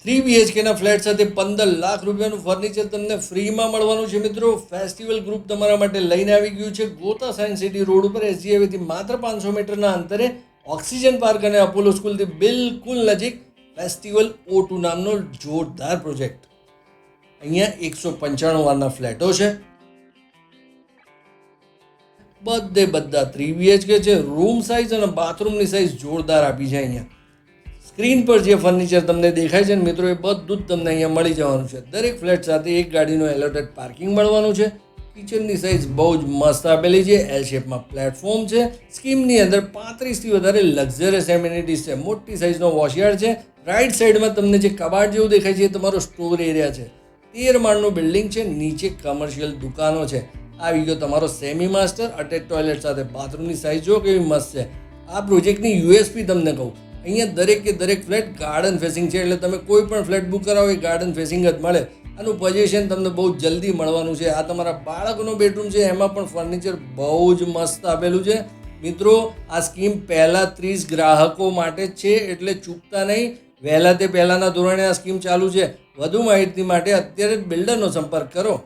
3 BHKના flat સાથે 15 લાખ રૂપિયાનું furniture તમને ફ્રીમાં મળવાનું છે મિત્રો. ફેસ્ટિવલ ગ્રુપ તમારા માટે લઈને આવી ગયું છે ગોતા સાયન્સ સિટી રોડ ઉપર SG હાઈવેથી માત્ર 500 મીટરના અંતરે ઓક્સિજન પાર્ક અને અપોલો સ્કૂલથી બિલકુલ નજીક ફેસ્ટિવલ O2 નામનો જોરદાર પ્રોજેક્ટ. અહીંયા 195 વારના ફ્લેટો છે. બધા 3 BHK છે. રૂમ સાઇઝ અને બાથરૂમની સાઇઝ જોરદાર આપી છે. અહીંયા સ્ક્રીન પર જે ફર્નિચર તમને દેખાય છે ને મિત્રો, એ બધું જ તમને અહીંયા મળી જવાનું છે. દરેક ફ્લેટ સાથે એક ગાડીનું એલોટેડ પાર્કિંગ મળવાનું છે. કિચનની સાઇઝ બહુ જ મસ્ત આપેલી છે. L શેપમાં પ્લેટફોર્મ છે. સ્કીમની અંદર 35થી વધારે લક્ઝરિયસ એમિનિટીઝ છે. મોટી સાઇઝનો વોશયાર્ડ છે. રાઈટ સાઈડમાં તમને જે કબાટ જેવું દેખાય છે એ તમારો સ્ટોર એરિયા છે. 13 માળનું બિલ્ડિંગ છે. નીચે કમર્શિયલ દુકાનો છે. આવી ગયો તમારો સેમી માસ્ટર અટેચ ટોયલેટ સાથે બાથરૂમની સાઇઝ જો કેવી મસ્ત છે. આ પ્રોજેક્ટની USP તમને કહું, અહીંયા દરેક ફ્લેટ ગાર્ડન ફેસિંગ છે. એટલે તમે કોઈ પણ ફ્લેટ બુક કરાવો એ ગાર્ડન ફેસિંગ જ મળે. આનું પોઝિશન તમને બહુ જલ્દી મળવાનું છે. આ તમારા બાળકનો બેડરૂમ છે, એમાં પણ ફર્નિચર બહુ જ મસ્ત આપેલું છે. મિત્રો, આ સ્કીમ પહેલાં 30 ગ્રાહકો માટે જ છે, એટલે ચૂકતા નહીં. વહેલા તે પહેલાંના ધોરણે આ સ્કીમ ચાલુ છે. વધુ માહિતી માટે અત્યારે જ બિલ્ડરનો સંપર્ક કરો.